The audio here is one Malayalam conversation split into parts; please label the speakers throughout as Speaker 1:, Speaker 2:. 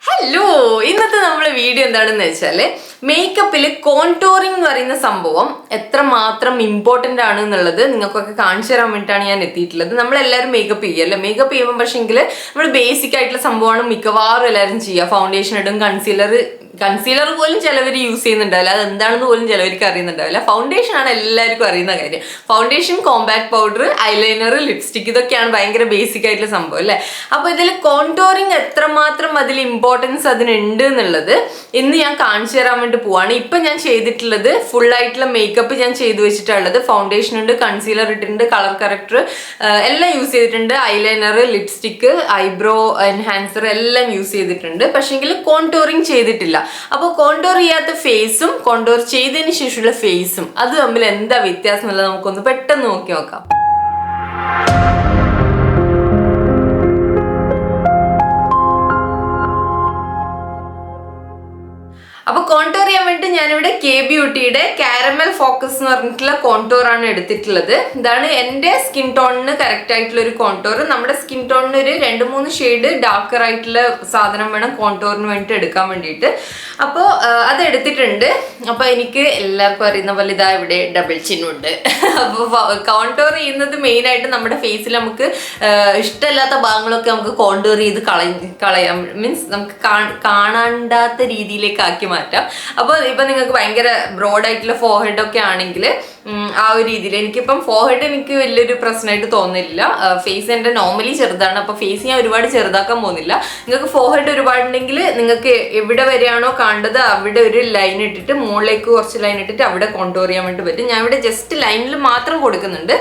Speaker 1: ഹലോ, ഇന്നത്തെ നമ്മുടെ വീഡിയോ എന്താണെന്ന് വെച്ചാൽ മേക്കപ്പിൽ കോൺടോറിംഗ് എന്ന് പറയുന്ന സംഭവം എത്രമാത്രം ഇമ്പോർട്ടൻ്റ് ആണ് എന്നുള്ളത് നിങ്ങൾക്കൊക്കെ കാണിച്ചു തരാൻ വേണ്ടിയിട്ടാണ് ഞാൻ എത്തിയിട്ടുള്ളത്. നമ്മളെല്ലാവരും മേക്കപ്പ് ചെയ്യുമല്ലേ, മേക്കപ്പ് ചെയ്യുമ്പോൾ പക്ഷേങ്കിൽ നമ്മൾ ബേസിക് ആയിട്ടുള്ള സംഭവമാണ് മിക്കവാറും എല്ലാവരും ചെയ്യുക. ഫൗണ്ടേഷൻ ഇടും, കൺസീലർ പോലും ചിലവർ യൂസ് ചെയ്യുന്നുണ്ടാവില്ല, അത് എന്താണെന്ന് പോലും ചിലവർക്ക് അറിയുന്നുണ്ടാവില്ല. ഫൗണ്ടേഷൻ ആണ് എല്ലാവർക്കും അറിയുന്ന കാര്യം. Foundation, compact powder, eyeliner, lipstick, ഇതൊക്കെയാണ് ഭയങ്കര ബേസിക് ആയിട്ടുള്ള സംഭവം അല്ലേ. അപ്പോൾ ഇതിൽ കോൺടോറിംഗ് എത്രമാത്രം അതിൽ ഇമ്പോർട്ടൻസ് അതിനുണ്ട് എന്നുള്ളത് ഇന്ന് ഞാൻ കാണിച്ചു തരാൻ വേണ്ടി പോവാണ്. ഇപ്പം ഞാൻ ചെയ്തിട്ടുള്ളത് ഫുൾ ആയിട്ടുള്ള മേക്കപ്പ് ഞാൻ ചെയ്തു വെച്ചിട്ടുള്ളത്. ഫൗണ്ടേഷൻ ഉണ്ട്, കൺസീലർ ഇട്ടിട്ടുണ്ട്, കളർ കറക്റ്റർ എല്ലാം യൂസ് ചെയ്തിട്ടുണ്ട്, ഐലൈനർ, ലിപ്സ്റ്റിക്ക്, ഐബ്രോ എൻഹാൻസർ എല്ലാം യൂസ് ചെയ്തിട്ടുണ്ട്. പക്ഷേങ്കിൽ കോൺടോറിംഗ് ചെയ്തിട്ടില്ല. അപ്പോൾ കോൺടോർ ചെയ്യാത്ത ഫേസും കോൺടോർ ചെയ്തതിന് ശേഷമുള്ള ഫേസും അത് തമ്മിൽ എന്താ വ്യത്യാസം എന്നുള്ളത് നമുക്കൊന്ന് പെട്ടെന്ന് നോക്കാം. അപ്പൊ കോൺടോർ ചെയ്യാൻ വേണ്ടി ഞാനിവിടെ കെ ബ്യൂട്ടിയുടെ കാരമൽ ഫോക്കസ് എന്ന് പറഞ്ഞിട്ടുള്ള കോൺടോർ ആണ് എടുത്തിട്ടുള്ളത്. ഇതാണ് എൻ്റെ സ്കിൻ ടോണിന് കറക്റ്റ് ആയിട്ടുള്ള ഒരു കോൺടോർ. നമ്മുടെ സ്കിൻ ടോണിന് ഒരു 2-3 ഷെയ്ഡ് ഡാർക്കർ ആയിട്ടുള്ള സാധനം വേണം കോൺടോറിന് വേണ്ടിയിട്ട് എടുക്കാൻ വേണ്ടിയിട്ട്. അപ്പോൾ അത് എടുത്തിട്ടുണ്ട്. അപ്പോൾ എനിക്ക് എല്ലാവർക്കും അറിയുന്ന പോലെ ഇതാ ഇവിടെ ഡബിൾ ചിന്നുണ്ട്. അപ്പോൾ കോൺടോർ ചെയ്യുന്നത് മെയിനായിട്ട് നമ്മുടെ ഫേസിൽ നമുക്ക് ഇഷ്ടമില്ലാത്ത ഭാഗങ്ങളൊക്കെ നമുക്ക് കോൺടോർ ചെയ്ത് കളയാം. മീൻസ് നമുക്ക് കാണാണ്ടാത്ത രീതിയിലേക്ക് ആക്കി മാറ്റാം. അപ്പോൾ ഇപ്പം നിങ്ങൾക്ക് ഭയങ്കര ബ്രോഡായിട്ടുള്ള ഫോർഹെഡ് ഒക്കെ ആണെങ്കിൽ ആ ഒരു രീതിയിൽ, എനിക്കിപ്പം ഫോർഹെഡ് എനിക്ക് വലിയൊരു പ്രശ്നമായിട്ട് തോന്നുന്നില്ല. ഫേസ് എൻ്റെ നോർമലി ചെറുതാണ്, അപ്പോൾ ഫേസ് ഞാൻ ഒരുപാട് ചെറുതാക്കാൻ പോകുന്നില്ല. നിങ്ങൾക്ക് ഫോർഹെഡ് ഒരുപാടുണ്ടെങ്കിൽ നിങ്ങൾക്ക് എവിടെ വരെയാണോ കാണേണ്ടത് അവിടെ ഒരു ലൈൻ ഇട്ടിട്ട് മുകളിലേക്ക് കുറച്ച് ലൈൻ ഇട്ടിട്ട് അവിടെ കോൺടോർ ചെയ്യാൻ വേണ്ടി പറ്റും. ഞാൻ ഇവിടെ ജസ്റ്റ് ലൈനിൽ മാത്രം കൊടുക്കുന്നുണ്ട്.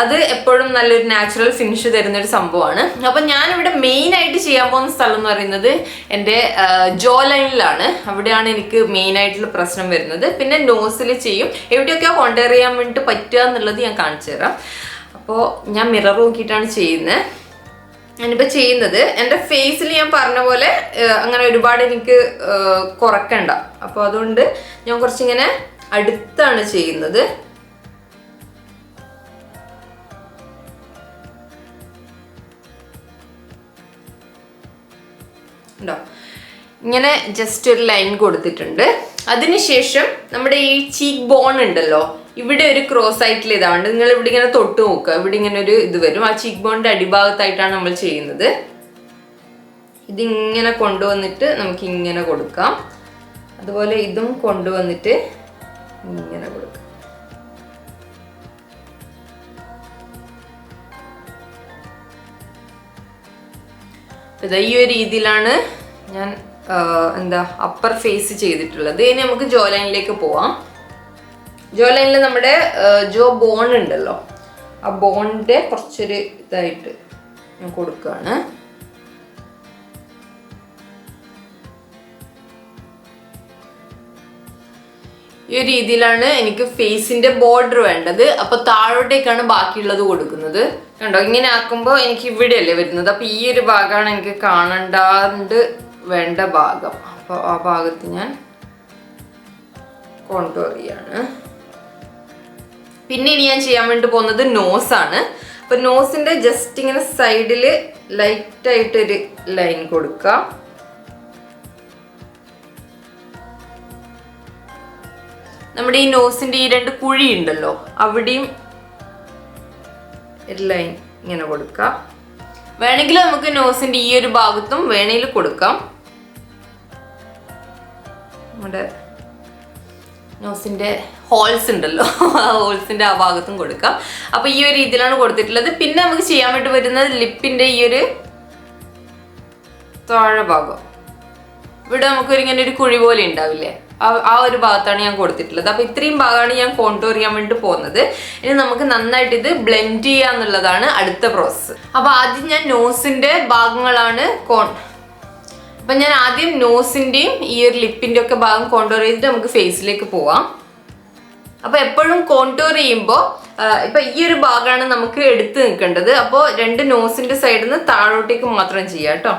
Speaker 1: അത് എപ്പോഴും നല്ലൊരു നാച്ചുറൽ ഫിനിഷ് തരുന്നൊരു സംഭവമാണ്. അപ്പം ഞാനിവിടെ മെയിനായിട്ട് ചെയ്യാൻ പോകുന്ന സ്ഥലം എന്ന് പറയുന്നത് എൻ്റെ ജോ ലൈനിലാണ്. അവിടെയാണ് എനിക്ക് മെയിനായിട്ടുള്ള പ്രശ്നം വരുന്നത്. പിന്നെ നോസിൽ ചെയ്യും. എവിടെയൊക്കെയാണ് കോൺടോർ ചെയ്യാൻ വേണ്ടിയിട്ട് പറ്റുക എന്നുള്ളത് ഞാൻ കാണിച്ചു തരാം. അപ്പോൾ ഞാൻ മിറർ നോക്കിയിട്ടാണ് ചെയ്യുന്നത്. ഞാനിപ്പോൾ ചെയ്യുന്നത് എൻ്റെ ഫേസിൽ ഞാൻ പറഞ്ഞ പോലെ അങ്ങനെ ഒരുപാട് എനിക്ക് കുറക്കണ്ട. അപ്പോൾ അതുകൊണ്ട് ഞാൻ കുറച്ചിങ്ങനെ അടുത്താണ് ചെയ്യുന്നത്. ഉണ്ടോ, ഇങ്ങനെ ജസ്റ്റ് ഒരു ലൈൻ കൊടുത്തിട്ടുണ്ട്. അതിനുശേഷം നമ്മുടെ ഈ ചീക്ക് ബോൺ ഉണ്ടല്ലോ, ഇവിടെ ഒരു ക്രോസ് ആയിട്ടുള്ള ഇതാണ്ട് നിങ്ങൾ ഇവിടെ ഇങ്ങനെ തൊട്ട് നോക്കുക. ഇവിടെ ഇങ്ങനെ ഒരു ഇത് വരും. ആ ചീക്ക് ബോണിന്റെ അടിഭാഗത്തായിട്ടാണ് നമ്മൾ ചെയ്യുന്നത്. ഇതിങ്ങനെ കൊണ്ടുവന്നിട്ട് നമുക്ക് ഇങ്ങനെ കൊടുക്കാം. അതുപോലെ ഇതും കൊണ്ടുവന്നിട്ട് ഇങ്ങനെ കൊടുക്കാം. ഈ ഒരു രീതിയിലാണ് ഞാൻ അപ്പർ ഫേസ് ചെയ്തിട്ടുള്ളത്. ഇനി നമുക്ക് ജോ ലൈനിലേക്ക് പോവാം. ജോ ലൈനിൽ നമ്മുടെ ജോ ബോൺ ഉണ്ടല്ലോ, ആ ബോണിന്റെ കുറച്ചൊരു ഇതായിട്ട് ഞാൻ കൊടുക്കുകയാണ്. ഈ ഒരു രീതിയിലാണ് എനിക്ക് ഫേസിന്റെ ബോർഡർ വേണ്ടത്. അപ്പൊ താഴോട്ടേക്കാണ് ബാക്കിയുള്ളത് കൊടുക്കുന്നത്. കണ്ടോ, ഇങ്ങനെ ആക്കുമ്പോൾ എനിക്ക് ഇവിടെയല്ലേ വരുന്നത്. അപ്പൊ ഈ ഒരു ഭാഗമാണ് എനിക്ക് കാണണ്ടാണ്ട് വേണ്ട ഭാഗം. അപ്പോൾ ആ ഭാഗത്ത് ഞാൻ കോൺടോർ ചെയ്യാണ്. പിന്നെ ഇനി ഞാൻ ചെയ്യാൻ വേണ്ടി പോകുന്നത് നോസാണ്. അപ്പൊ നോസിന്റെ ജസ്റ്റ് ഇങ്ങനെ സൈഡിൽ ലൈറ്റായിട്ടൊരു ലൈൻ കൊടുക്കാം. നമ്മുടെ ഈ നോസിന്റെ ഈ 2 കുഴി ഉണ്ടല്ലോ, അവിടെയും ഒരു ലൈൻ ഇങ്ങനെ കൊടുക്കാം. വേണമെങ്കിൽ നമുക്ക് നോസിന്റെ ഈ ഒരു ഭാഗത്തും വേണമെങ്കിൽ കൊടുക്കാം. നമ്മുടെ നോസിന്റെ ഹോൾസ് ഉണ്ടല്ലോ, ആ ഹോൾസിന്റെ ആ ഭാഗത്തും കൊടുക്കാം. അപ്പൊ ഈ ഒരു രീതിയിലാണ് കൊടുത്തിട്ടുള്ളത്. പിന്നെ നമുക്ക് ചെയ്യാൻ വേണ്ടി വരുന്നത് ലിപ്പിന്റെ ഈ ഒരു താഴെ ഭാഗം, ഇവിടെ നമുക്കൊരു ഇങ്ങനെ ഒരു കുഴി പോലെ ഉണ്ടാവില്ലേ, ആ ഒരു ഭാഗത്താണ് ഞാൻ കൊടുത്തിട്ടുള്ളത്. അപ്പൊ ഇത്രയും ഭാഗമാണ് ഞാൻ കോൺടോർ ചെയ്യാൻ വേണ്ടി പോകുന്നത്. ഇനി നമുക്ക് നന്നായിട്ട് ഇത് ബ്ലെൻഡ് ചെയ്യാന്നുള്ളതാണ് അടുത്ത പ്രോസസ്സ്. അപ്പൊ ആദ്യം ഞാൻ നോസിന്റെ ഭാഗങ്ങളാണ് അപ്പൊ ഞാൻ ആദ്യം നോസിന്റെയും ഈ ഒരു ലിപ്പിന്റെ ഒക്കെ ഭാഗം കോൺടോർ ചെയ്തിട്ട് നമുക്ക് ഫേസിലേക്ക് പോവാം. അപ്പൊ എപ്പോഴും കോൺടോർ ചെയ്യുമ്പോൾ ഇപ്പൊ ഈ ഒരു ഭാഗമാണ് നമുക്ക് എടുത്ത് നിൽക്കേണ്ടത്. അപ്പോൾ 2 നോസിന്റെ സൈഡിൽ നിന്ന് താഴോട്ടേക്ക് മാത്രം ചെയ്യാം കേട്ടോ.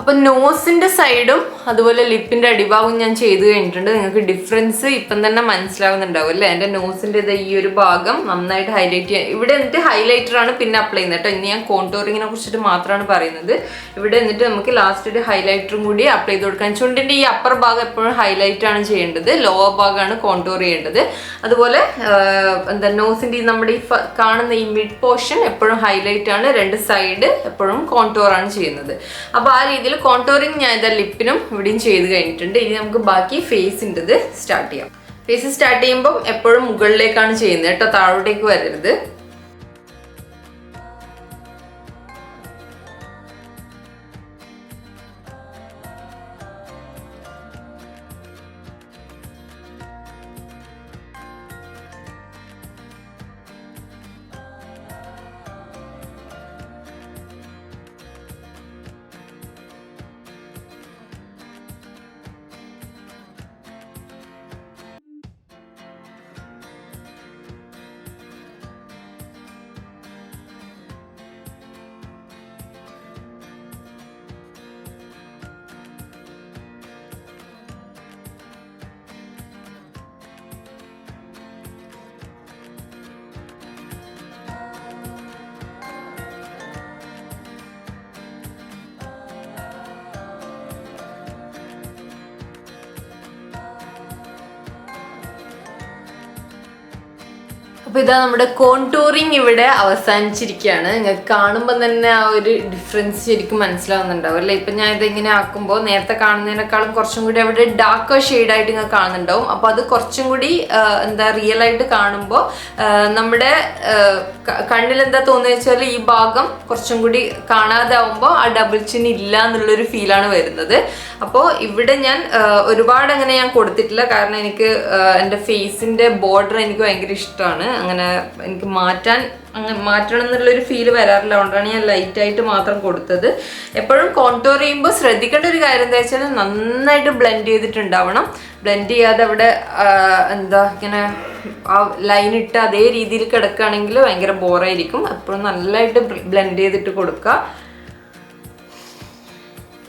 Speaker 1: അപ്പോൾ നോസിൻ്റെ സൈഡും അതുപോലെ ലിപ്പിൻ്റെ അടിഭാഗവും ഞാൻ ചെയ്ത് കഴിഞ്ഞിട്ടുണ്ട്. നിങ്ങൾക്ക് ഡിഫറൻസ് ഇപ്പം തന്നെ മനസ്സിലാവുന്നുണ്ടാവും അല്ലേ? എൻ്റെ നോസിൻ്റെ ഈ ഒരു ഭാഗം നന്നായിട്ട് ഹൈലൈറ്റ് ചെയ്യാൻ ഇവിടെ എന്നിട്ട് ഹൈലൈറ്ററാണ് പിന്നെ അപ്ലൈ ചെയ്യുന്നത് കേട്ടോ. ഇനി ഞാൻ കോൺടോറിങ്ങിനെ കുറിച്ചിട്ട് മാത്രമാണ് പറയുന്നത്. ഇവിടെ എന്നിട്ട് നമുക്ക് ലാസ്റ്റ് ഒരു ഹൈലൈറ്ററും കൂടി അപ്ലൈ ചെയ്ത് കൊടുക്കാൻ. ചുണ്ടിൻ്റെ ഈ അപ്പർ ഭാഗം എപ്പോഴും ഹൈലൈറ്റ് ആണ് ചെയ്യേണ്ടത്, ലോവർ ഭാഗമാണ് കോൺടോർ ചെയ്യേണ്ടത്. അതുപോലെ നോസിൻ്റെ നമ്മുടെ ഈ കാണുന്ന ഈ മിഡ് പോർഷൻ എപ്പോഴും ഹൈലൈറ്റ് ആണ്, രണ്ട് സൈഡ് എപ്പോഴും കോൺടോർ ആണ് ചെയ്യുന്നത്. അപ്പോൾ ആ രീതിയിൽ കോൺടോറിങ് ഞാൻ ഇതാ ലിപ്പിനും ഇവിടെയും ചെയ്ത് കഴിഞ്ഞിട്ടുണ്ട്. ഇനി നമുക്ക് ബാക്കി ഫേസിൻ്റെത് സ്റ്റാർട്ട് ചെയ്യാം. ഫേസ് സ്റ്റാർട്ട് ചെയ്യുമ്പോൾ എപ്പോഴും മുകളിലേക്കാണ് ചെയ്യുന്നത് കേട്ടോ, താഴോട്ടേക്ക് വരരുത്. അപ്പോൾ ഇതാ നമ്മുടെ കോൺടൂറിങ് ഇവിടെ അവസാനിച്ചിരിക്കുകയാണ്. നിങ്ങൾക്ക് കാണുമ്പോൾ തന്നെ ആ ഒരു ഡിഫറൻസ് ശരിക്കും മനസ്സിലാവുന്നുണ്ടാവും അല്ലേ? ഇപ്പം ഞാൻ ഇതിങ്ങനെ ആക്കുമ്പോൾ നേരത്തെ കാണുന്നതിനേക്കാളും കുറച്ചും കൂടി അവിടെ ഡാർക്ക് ഷെയ്ഡായിട്ട് നിങ്ങൾക്ക് കാണുന്നുണ്ടാവും. അപ്പോൾ അത് കുറച്ചും കൂടി റിയൽ ആയിട്ട് കാണുമ്പോൾ നമ്മുടെ കണ്ണിൽ എന്താ തോന്നുന്നത് വെച്ചാൽ ഈ ഭാഗം കുറച്ചും കൂടി കാണാതാവുമ്പോൾ ആ ഡബിൾ ചിൻ ഇല്ല എന്നുള്ളൊരു ഫീലാണ് വരുന്നത്. അപ്പോൾ ഇവിടെ ഞാൻ ഒരുപാട് അങ്ങനെ ഞാൻ കൊടുത്തിട്ടില്ല, കാരണം എനിക്ക് എൻ്റെ ഫേസിൻ്റെ ബോർഡർ എനിക്ക് ഭയങ്കര ഇഷ്ടമാണ്. അങ്ങനെ എനിക്ക് മാറ്റണം എന്നുള്ളൊരു ഫീൽ വരാറില്ല, അതുകൊണ്ടാണ് ഞാൻ ലൈറ്റായിട്ട് മാത്രം കൊടുത്തത്. എപ്പോഴും കോൺടോർ ചെയ്യുമ്പോൾ ശ്രദ്ധിക്കേണ്ട ഒരു കാര്യം എന്താ വെച്ചാൽ നന്നായിട്ട് ബ്ലെൻഡ് ചെയ്തിട്ടുണ്ടാവണം. ബ്ലെൻഡ് ചെയ്യാതെ അവിടെ ഇങ്ങനെ ആ ലൈൻ ഇട്ട് അതേ രീതിയിൽ കിടക്കുകയാണെങ്കിൽ ഭയങ്കര ബോറായിരിക്കും. എപ്പോഴും നല്ലതായിട്ട് ബ്ലെൻഡ് ചെയ്തിട്ട് കൊടുക്കുക.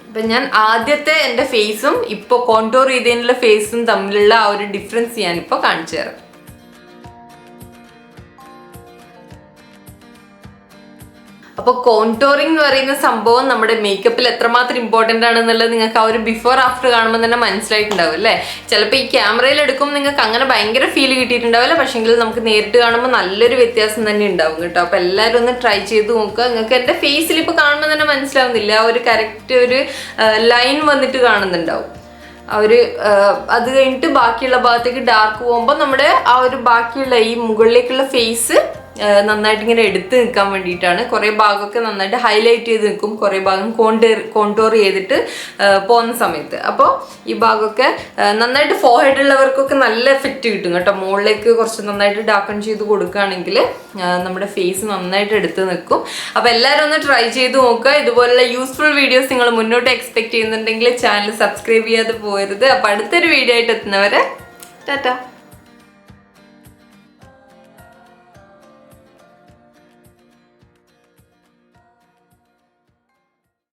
Speaker 1: അപ്പം ഞാൻ ആദ്യത്തെ എൻ്റെ ഫേസും ഇപ്പോൾ കോൺടോർ ചെയ്തതിനുള്ള ഫേസും തമ്മിലുള്ള ആ ഒരു ഡിഫറൻസ് ഞാനിപ്പോൾ കാണിച്ചു തരാം. അപ്പോൾ കോൺടോറിംഗ് എന്ന് പറയുന്ന സംഭവം നമ്മുടെ മേക്കപ്പിൽ എത്രമാത്രം ഇമ്പോർട്ടൻ്റ് ആണെന്നുള്ളത് നിങ്ങൾക്ക് ആ ഒരു ബിഫോർ ആഫ്റ്റർ കാണുമ്പോൾ തന്നെ മനസ്സിലായിട്ടുണ്ടാവും അല്ലേ? ചിലപ്പോൾ ഈ ക്യാമറയിൽ എടുക്കുമ്പോൾ നിങ്ങൾക്ക് അങ്ങനെ ഭയങ്കര ഫീൽ കിട്ടിയിട്ടുണ്ടാവില്ല, പക്ഷേങ്കിൽ നമുക്ക് നേരിട്ട് കാണുമ്പോൾ നല്ലൊരു വ്യത്യാസം തന്നെ ഉണ്ടാവും കേട്ടോ. അപ്പോൾ എല്ലാവരും ഒന്ന് ട്രൈ ചെയ്ത് നോക്കുക. നിങ്ങൾക്ക് എൻ്റെ ഫേസിൽ ഇപ്പോൾ കാണുമ്പോൾ തന്നെ മനസ്സിലാവുന്നില്ല, ആ ഒരു കറക്റ്റ് ഒരു ലൈൻ വന്നിട്ട് കാണുന്നുണ്ടാവും. അത് കഴിഞ്ഞിട്ട് ബാക്കിയുള്ള ഭാഗത്തേക്ക് ഡാർക്ക് പോകുമ്പോൾ നമ്മുടെ ആ ഒരു ബാക്കിയുള്ള ഈ മുകളിലേക്കുള്ള ഫേസ് നന്നായിട്ട് ഇങ്ങനെ എടുത്ത് നിൽക്കാൻ വേണ്ടിയിട്ടാണ്. കുറേ ഭാഗമൊക്കെ നന്നായിട്ട് ഹൈലൈറ്റ് ചെയ്ത് നിൽക്കും, കുറേ ഭാഗം കോൺടോർ ചെയ്തിട്ട് പോകുന്ന സമയത്ത്. അപ്പോൾ ഈ ഭാഗമൊക്കെ നന്നായിട്ട് ഫോർഹെഡ് ഉള്ളവർക്കൊക്കെ നല്ല എഫക്റ്റ് കിട്ടും കേട്ടോ. മുകളിലേക്ക് കുറച്ച് നന്നായിട്ട് ഡാർക്കൺ ചെയ്ത് കൊടുക്കുകയാണെങ്കിൽ നമ്മുടെ ഫേസ് നന്നായിട്ട് എടുത്ത് നിൽക്കും. അപ്പോൾ എല്ലാവരും ഒന്ന് ട്രൈ ചെയ്ത് നോക്കുക. ഇതുപോലുള്ള യൂസ്ഫുൾ വീഡിയോസ് നിങ്ങൾ മുന്നോട്ട് എക്സ്പെക്ട് ചെയ്യുന്നുണ്ടെങ്കിൽ ചാനൽ സബ്സ്ക്രൈബ് ചെയ്യാതെ പോകരുത്. അപ്പോൾ അടുത്തൊരു വീഡിയോ ആയിട്ട് എത്തുന്നവരെ ടാറ്റ.